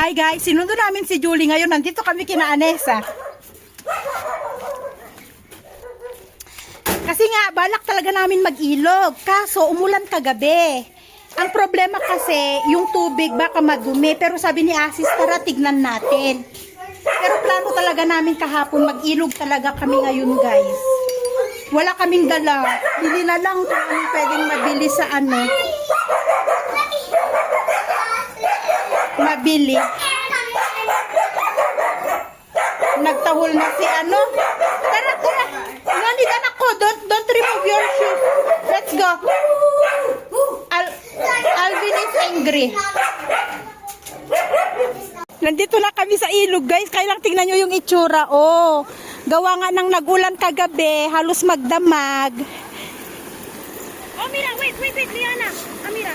Hi guys, sinundo namin si Julie ngayon. Nandito kami kina Anessa. Kasi nga, balak talaga namin mag-ilog. Kaso, umulan kagabi. Ang problema kasi, yung tubig baka madumi. Pero sabi ni Asis, tara tignan natin. Pero plano talaga namin kahapon, mag-ilog talaga kami ngayon guys. Wala kaming dala. Bili na lang kung anong pwedeng mabili sa ano. Mabili. Nagtahol na si ano. Tara, tara. Nandito anak ko. Don't remove your shoes. Let's go. Alvin is angry. Nandito na kami sa ilog guys. Kaya lang tingnan nyo yung itsura. Oh. Gawa nga ng nagulan kagabi. Halos magdamag. Oh, mira, wait, Liana. Oh, mira.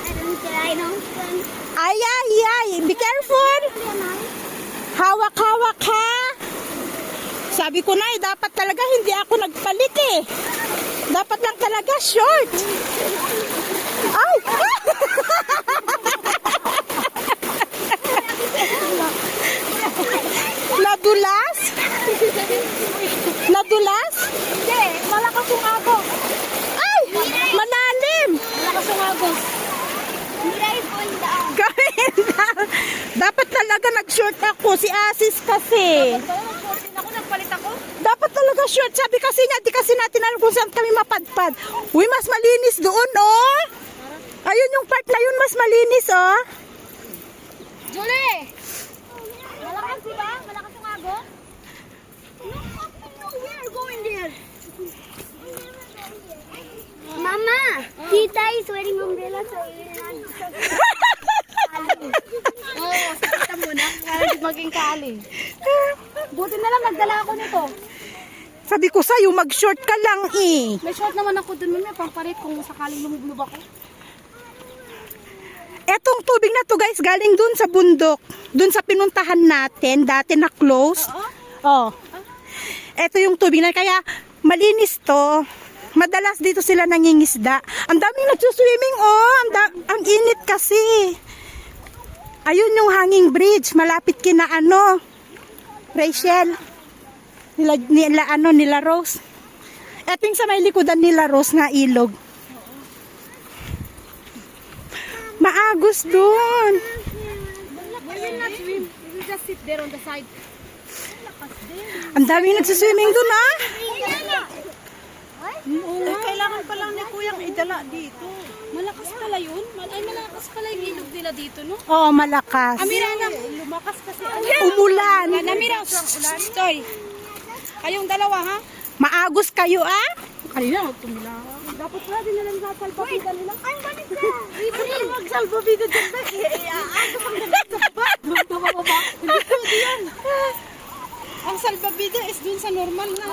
Ay, ay, ay. Be careful. Hawak-hawak ha. Sabi ko na dapat talaga hindi ako nagpalit eh. Dapat lang talaga short. Ay! Nadulas? Nadulas? Hindi, malakas yung agos. Ay! Malalim! Malakas yung agos. Mira, fall down. Dapat talaga nag-short ako. Si Asis kasi. Ako, nagpalit ako. Dapat talaga short. Sabi kasi niya, di kasi natin alam kung saan kami mapadpad. Uy, mas malinis doon, oh. Ayun yung part na yun, mas malinis, oh. Julie! Malakas, diba? Malakas yung agos? No, we are going there. Mama, Tita is wearing umbrella so oh, sakita mo na. Para di maging kali. Buti na lang nagdala ako nito. Sabi ko sa'yo, mag-short ka lang, eh. May short naman ako dun, may pampalit kung sakaling lumublob ako. Etong tubig na to, guys, galing dun sa bundok. Dun sa pinuntahan natin, dati na close. Oh. Eto yung tubig na, kaya malinis to. Madalas dito sila nangingisda. Ang daming nagsuswimming, oh. Ang init kasi. Ayun yung hanging bridge. Malapit kina ano. Rachel. Nila Rose. Eto yung sa may likodan nila Rose nga ilog. Maagos dun. We will not swim. We will just sit there on the side. Ang daming nagsuswimming dun, ah. Kailangan pa lang ni Kuyang idala dito. Malakas pala yun. Ay, malakas pala yung ilog nila dito, no? Oo, malakas. Amira na, lumakas kasi. Umulan. Amira, stoy. Kayong dalawa, ha? Maagos kayo, ah. Kanina, magtumila. Dapat pala din nalang salbabida nila. Ay, balik ka! Ay, magsalbabida dyan ba? Ano pang dagat sa bat? Tumababa. Hindi pwede yan. Ang salbabida is dun sa normal na.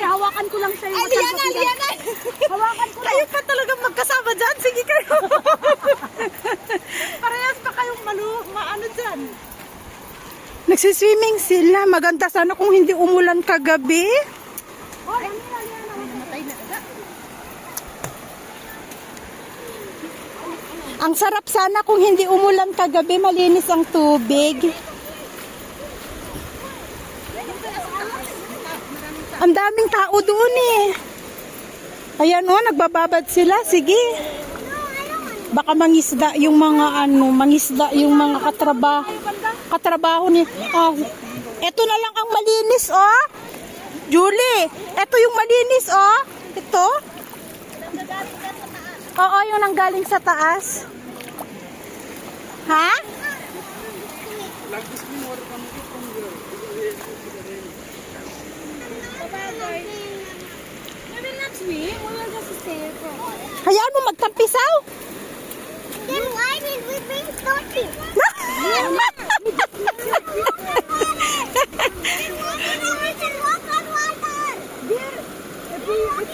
Hawakan ko lang sa'yo. Ay, Liana! Hawakan ko lang. Kayo pa talaga magkasama dyan. Sige kayo. Parehas pa kayong maano dyan. Nagsiswimming sila. Maganda sana kung hindi umulan kagabi. Oh, Liana. Matay na agad. Ang sarap sana kung hindi umulan kagabi. Malinis ang tubig. Ang daming tao doon eh. Ayan oh, nagbababad sila. Sige. Baka mangisda yung mga mga katrabaho ni. Oh, eto na lang ang malinis oh. Julie, eto yung malinis oh. Ito. Oo, yung nanggaling sa taas. Ha? We will not swim. We will just stay for a while. Hayaan mo magtampisaw. Then why did we bring torches?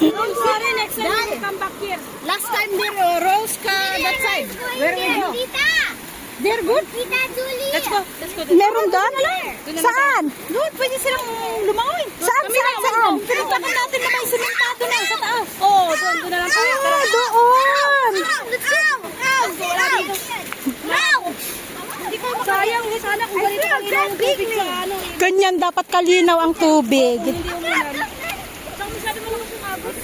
Don't worry, next time we come back here. Last time there rose that side. Where we go? They're good. Tita Julie. Let's go. Meron doon? Saan? Doon, pwede silang lumangoy. Saan? Pero bakit natin na may simentado na sa taas? Oo, doon na lang tayo. Ah, doon. Let's go. Sayang, sana kung Ganyan dapat kalinaw ang tubig. Hindi umulan. Saan masyado malakas yung agos?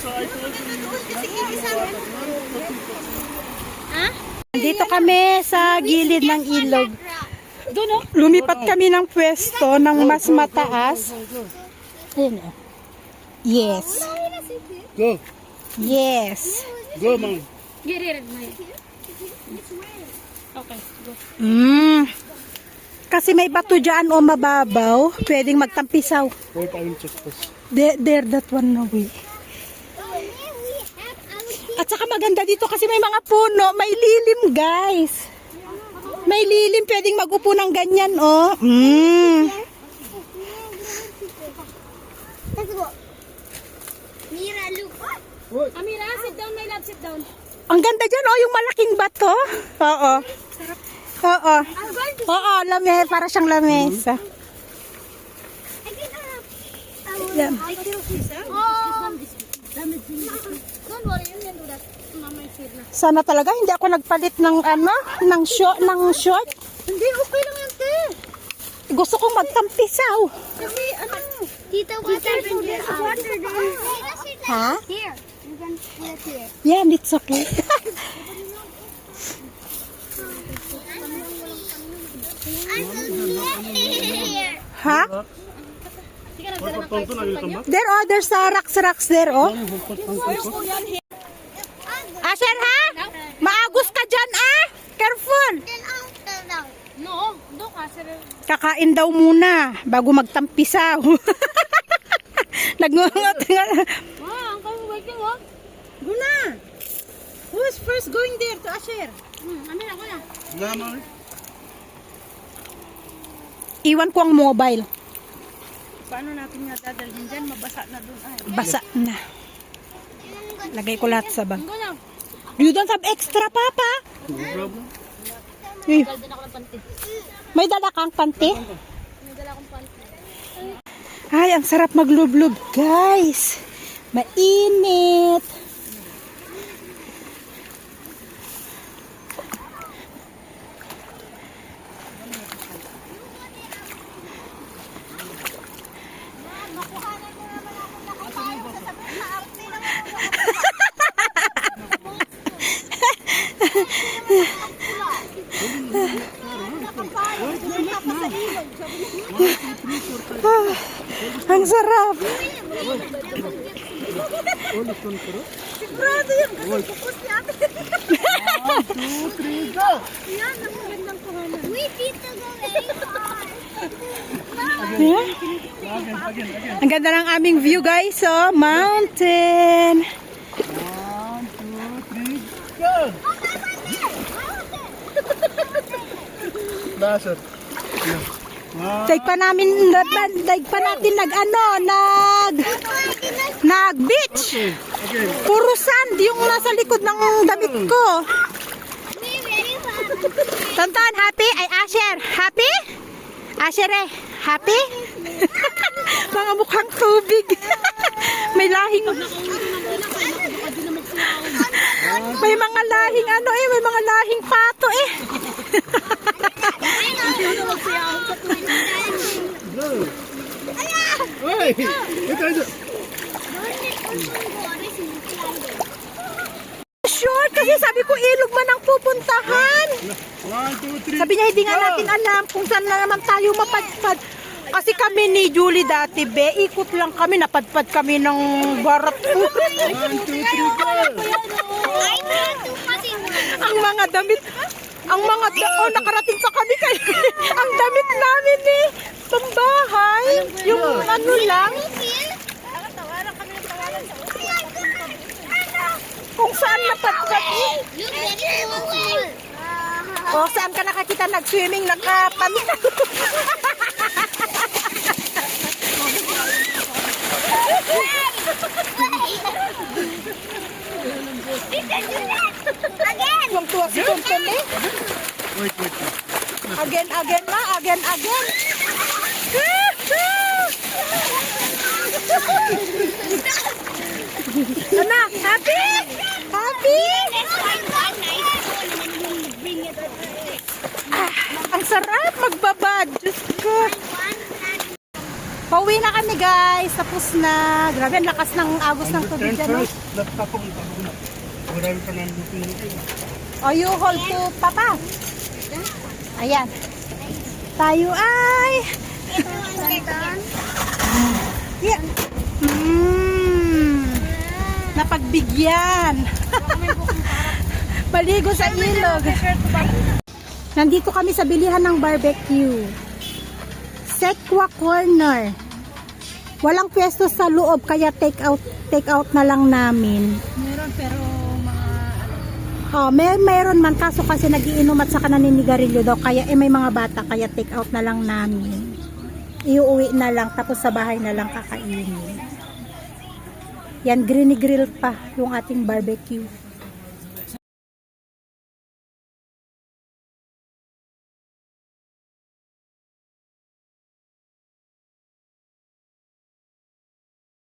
Dito kami sa gilid ng ilog. Doon oh. Lumipat kami ng pwesto ng mas mataas. Ayun, oh. Yes. Go. Yes. Go, man. Get na yun. Okay, go. Kasi may bato dyan o mababaw, pwedeng magtampisaw. Wait, I will check this. There, that one na way. At saka maganda dito kasi may mga puno, may lilim guys. May lilim, pwedeng mag-upo ng ganyan, oh. Let's go. Mira, look. Amira, sit down, my love, sit down. Ang ganda dyan, oh, yung malaking bato. Oo. Oo. Oo, lame, para siyang lamesa. I can Yeah. Don't worry, you can do that. Mama is here na. Sana talaga hindi ako nagpalit ng ng short. Hindi, okay lang yan, te. Gusto kong magtampisaw. Kasi, ano, Tita, water there. Water there. Ha? Here. You can put it here. Yeah, it's okay. Here. Ha? There, oh, there's rocks there, oh. Asher, ha? Maagos ka dyan, ah. Careful. Then out, then down. no, doon ka, sir. Kakain daw muna bago magtampisaw. Nagngungot nga. Ang kami waiting, oh. Guna. Who's first going there to Asher? Amira, ako na. Yeah, man. Iwan ko ang mobile. Paano natin nga dadalhin dyan? Mabasa na doon, ay. Basa na. Lagay ko lahat sa bag. Go lang. You don't have extra, Papa? No problem. Eh, Dala din ako ng panty. may dala kang panty? May dala akong panty. Ay, ang sarap maglublob, guys. Mainit. Ang sarap. Wait, Tita, go very far. Yeah? Ang ganda ng aming view, guys. Oh, mountain. 1, 2, 3, go! Lasser. Daig pa natin nag beach. Okay. Puro sand yung nasa likod ng damit ko. Wait, very far. Tonton, happy? Ay, Asher, happy? Asher eh, happy? Mga mukhang tubig. May lahing... May mga lahing ano eh, may mga lahing pato eh. Go. Hey! Ito, ito. Short, kasi sabi ko ilog man ang pupuntahan. 1, 2, 3. Sabi niya, hindi nga natin alam kung saan na naman tayo mapadpad. Kasi kami ni Julie dati, be, ikot lang kami, napadpad kami ng barat. 1, 2, 3, go! Ang mga damit, nakarating pa kami kay ang damit namin eh, pambahay, yung ano lang, kung saan napadpad eh. Look, very far. O, saan ka nakakita nag-swimming, nakapamit. Again. Yung tuwa si Tonton eh. Wait. Again ma, again. Ano, happy? Happy? Let's find one nice one and then we'll bring it over. Ang sarap magbabad. Diyos ko. Pauwi na kami guys. Tapos na. Grabe, ang lakas ng agos ng tubig dyan. No? Laptopong na. Marami pa nandito yung kayo. O, you hold to papa. Ayan. Tayo ay... Yeah. Napagbigyan. Maligo sa ilog. Nandito kami sa bilihan ng barbecue. Sekwa Corner. Walang pwesto sa loob kaya take out na lang namin. Meron pero mga Mayroon man kaso kasi nagiinom at saka naninigarilyo daw kaya may mga bata kaya take out na lang namin. Iuwi na lang tapos sa bahay na lang kakainin. Yan, grill pa yung ating barbecue.